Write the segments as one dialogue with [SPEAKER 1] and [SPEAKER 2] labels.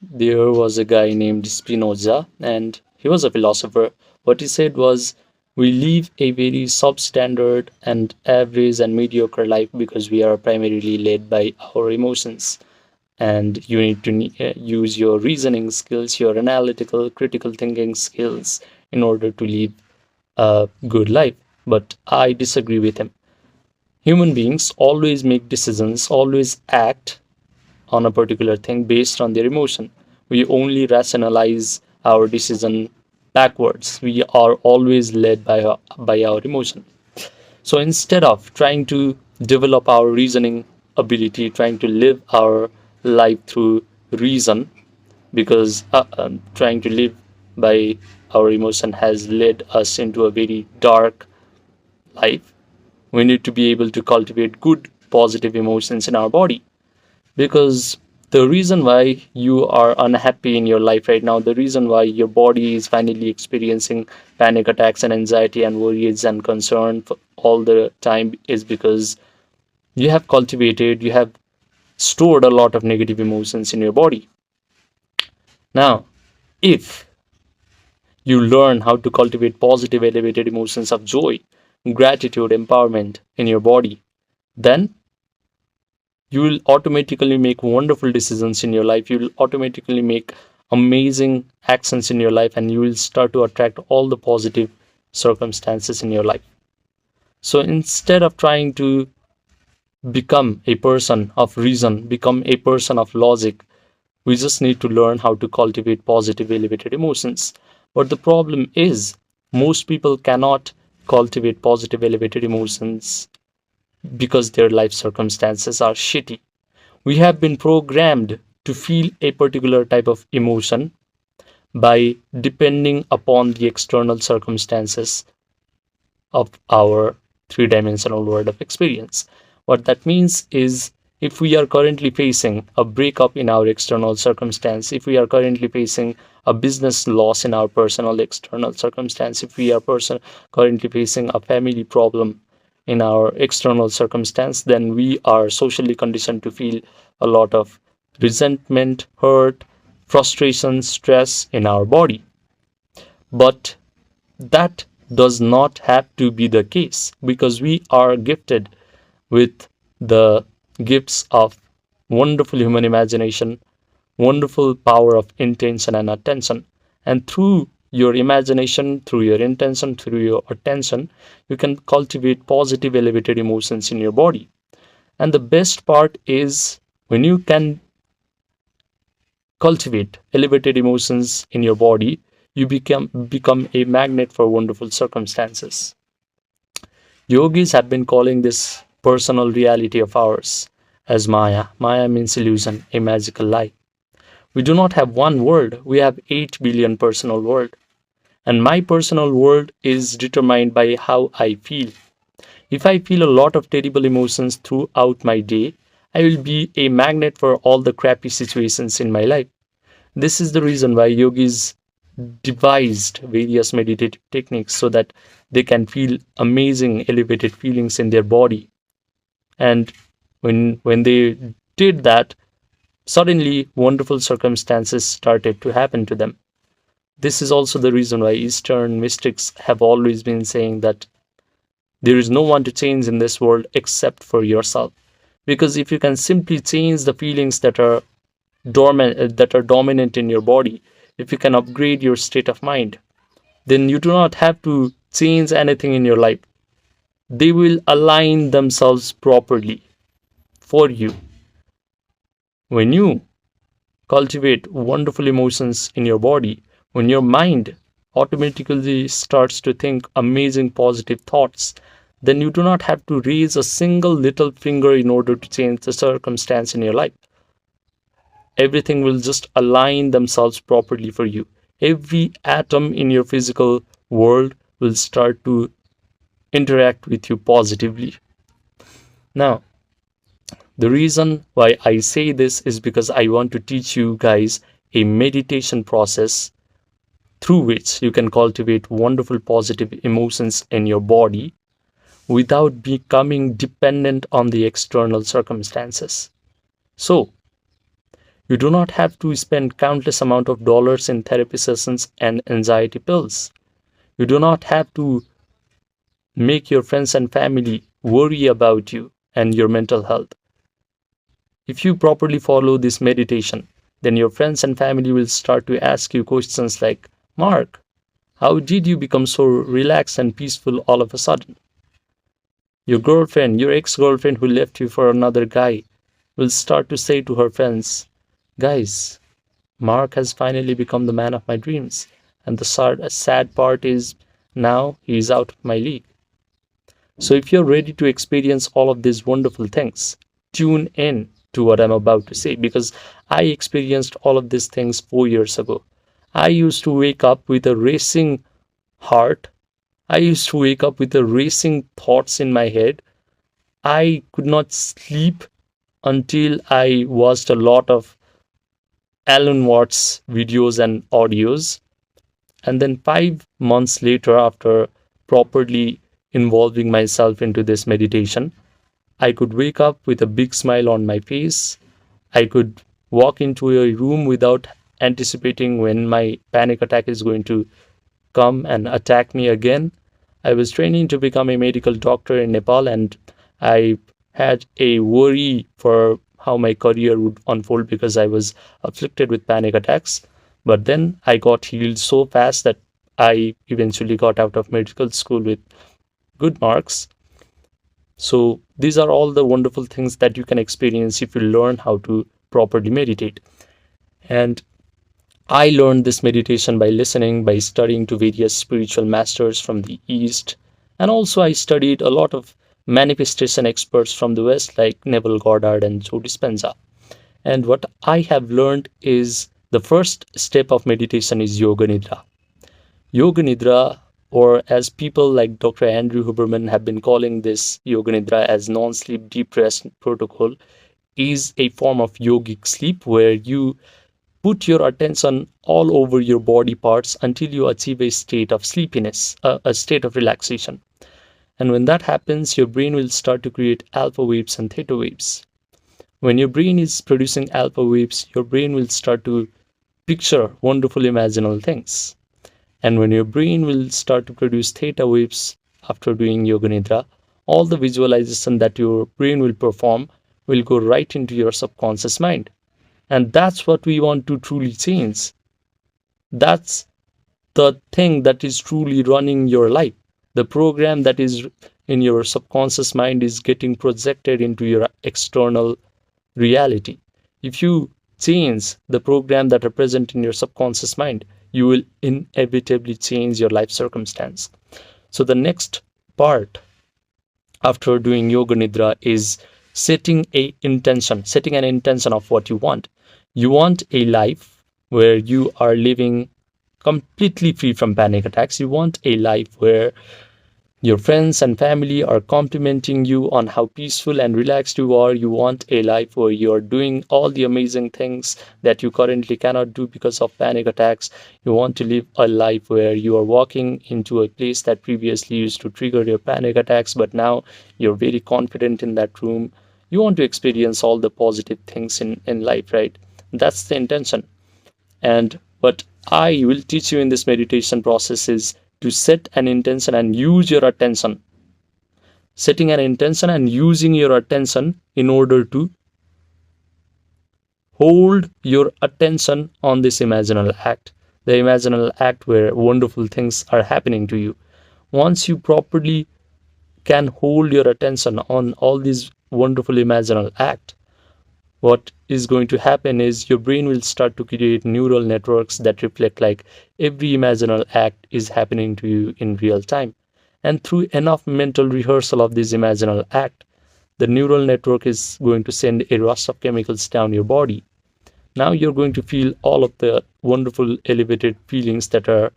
[SPEAKER 1] There was a guy named Spinoza, and he was a philosopher. What he said was, we live a very substandard and average and mediocre life because we are primarily led by our emotions. And you need to use your reasoning skills, your analytical, critical thinking skills in order to live a good life. But I disagree with him. Human beings always make decisions, always act on a particular thing based on their emotion. We only rationalize our decision backwards. We are always led by our emotion. So instead of trying to develop our reasoning ability, trying to live our life through reason, because trying to live by our emotion has led us into a very dark life, we need to be able to cultivate good, positive emotions in our body. Because the reason why you are unhappy in your life right now, the reason why your body is finally experiencing panic attacks and anxiety and worries and concern for all the time is because you have cultivated, you have stored a lot of negative emotions in your body. Now, if you learn how to cultivate positive, elevated emotions of joy, gratitude, empowerment in your body, then you will automatically make wonderful decisions in your life. You will automatically make amazing actions in your life, and you will start to attract all the positive circumstances in your life. So instead of trying to become a person of reason, become a person of logic, we just need to learn how to cultivate positive, elevated emotions. But the problem is, most people cannot cultivate positive, elevated emotions because their life circumstances are shitty. We have been programmed to feel a particular type of emotion by depending upon the external circumstances of our three-dimensional world of experience. What that means is, if we are currently facing a breakup in our external circumstance, if we are currently facing a business loss in our personal external circumstance, if we are currently facing a family problem in our external circumstance, then we are socially conditioned to feel a lot of resentment, hurt, frustration, stress in our body. But that does not have to be the case, because we are gifted with the gifts of wonderful human imagination, wonderful power of intention and attention. And through your imagination, through your intention, through your attention, you can cultivate positive, elevated emotions in your body. And the best part is, when you can cultivate elevated emotions in your body, you become a magnet for wonderful circumstances. Yogis have been calling this personal reality of ours as Maya. Maya means illusion, a magical lie. We do not have one world, we have 8 billion personal world. And my personal world is determined by how I feel. If I feel a lot of terrible emotions throughout my day, I will be a magnet for all the crappy situations in my life. This is the reason why yogis devised various meditative techniques so that they can feel amazing elevated feelings in their body. And when they did that, suddenly wonderful circumstances started to happen to them. This is also the reason why Eastern mystics have always been saying that there is no one to change in this world except for yourself. Because if you can simply change the feelings that are dominant in your body, if you can upgrade your state of mind, then you do not have to change anything in your life. They will align themselves properly for you. When you cultivate wonderful emotions in your body, when your mind automatically starts to think amazing positive thoughts, then you do not have to raise a single little finger in order to change the circumstance in your life. Everything will just align themselves properly for you. Every atom in your physical world will start to interact with you positively. Now, the reason why I say this is because I want to teach you guys a meditation process through which you can cultivate wonderful positive emotions in your body without becoming dependent on the external circumstances. So, You do not have to spend countless amount of dollars in therapy sessions and anxiety pills. You do not have to make your friends and family worry about you and your mental health. If you properly follow this meditation, then your friends and family will start to ask you questions like, Mark, how did you become so relaxed and peaceful all of a sudden? Your girlfriend, your ex girlfriend who left you for another guy, will start to say to her friends, guys, Mark has finally become the man of my dreams. And the sad part is now he is out of my league. So if you're ready to experience all of these wonderful things, tune in to what I'm about to say because I experienced all of these things 4 years ago. I used to wake up with a racing heart. I used to wake up with a racing thoughts in my head. I could not sleep until I watched a lot of Alan Watts videos and audios. And then 5 months later, after properly involving myself into this meditation, I could wake up with a big smile on my face. I could walk into a room without anticipating when my panic attack is going to come and attack me again. I was training to become a medical doctor in Nepal, and I had a worry for how my career would unfold because I was afflicted with panic attacks. But then I got healed so fast that I eventually got out of medical school with good marks. So these are all the wonderful things that you can experience if you learn how to properly meditate. And I learned this meditation by listening, by studying to various spiritual masters from the East. And also I studied a lot of manifestation experts from the West like Neville Goddard and Joe Dispenza. And what I have learned is the first step of meditation is Yoga Nidra. Yoga Nidra, or as people like Dr. Andrew Huberman have been calling this Yoga Nidra as non-sleep deep rest protocol, is a form of yogic sleep where you put your attention all over your body parts until you achieve a state of sleepiness, a state of relaxation. And when that happens, your brain will start to create alpha waves and theta waves. When your brain is producing alpha waves, your brain will start to picture wonderful imaginal things. And when your brain will start to produce theta waves after doing Yoga Nidra, all the visualization that your brain will perform will go right into your subconscious mind. And that's what we want to truly change. That's the thing that is truly running your life. The program that is in your subconscious mind is getting projected into your external reality. If you change the program that are present in your subconscious mind, you will inevitably change your life circumstance. So the next part after doing Yoga Nidra is setting an intention of what you want. You want a life where you are living completely free from panic attacks. You want a life where your friends and family are complimenting you on how peaceful and relaxed you are. You want a life where you are doing all the amazing things that you currently cannot do because of panic attacks. You want to live a life where you are walking into a place that previously used to trigger your panic attacks, but now you're very confident in that room. You want to experience all the positive things in life, right? That's the intention. And what I will teach you in this meditation process is to set an intention and use your attention. Setting an intention and using your attention in order to hold your attention on this imaginal act. The imaginal act where wonderful things are happening to you. Once you properly can hold your attention on all these wonderful imaginal act, what is going to happen is your brain will start to create neural networks that reflect like every imaginal act is happening to you in real time. And through enough mental rehearsal of this imaginal act, the neural network is going to send a rush of chemicals down your body. Now you're going to feel all of the wonderful elevated feelings that are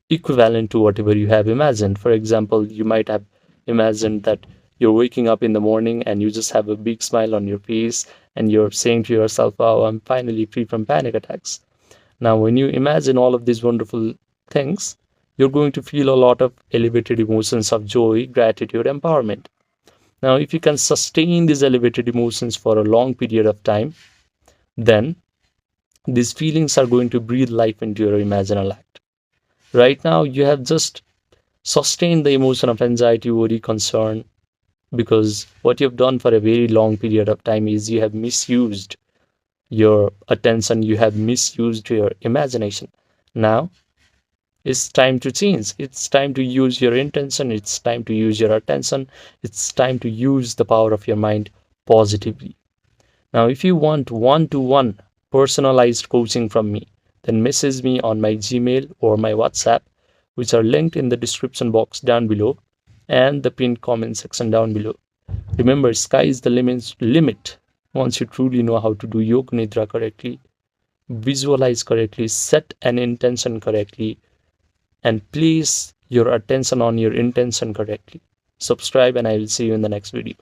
[SPEAKER 1] equivalent to whatever you have imagined. For example, you might have imagined that you're waking up in the morning and you just have a big smile on your face and you're saying to yourself, oh, I'm finally free from panic attacks. Now, when you imagine all of these wonderful things, you're going to feel a lot of elevated emotions of joy, gratitude, empowerment. Now, if you can sustain these elevated emotions for a long period of time, then These feelings are going to breathe life into your imaginal act. Right now, you have just sustained the emotion of anxiety, worry, concern, because what you've done for a very long period of time is you have misused your attention, you have misused your imagination. Now it's time to change. It's time to use your intention, it's time to use your attention, it's time to use the power of your mind positively. Now, if you want one-to-one personalized coaching from me, then message me on my Gmail or my WhatsApp, which are linked in the description box down below and the pinned comment section down below. Remember, sky is the limit once you truly know how to do yoga nidra correctly, visualize correctly, set an intention correctly, and place your attention on your intention correctly. Subscribe, and I will see you in the next video.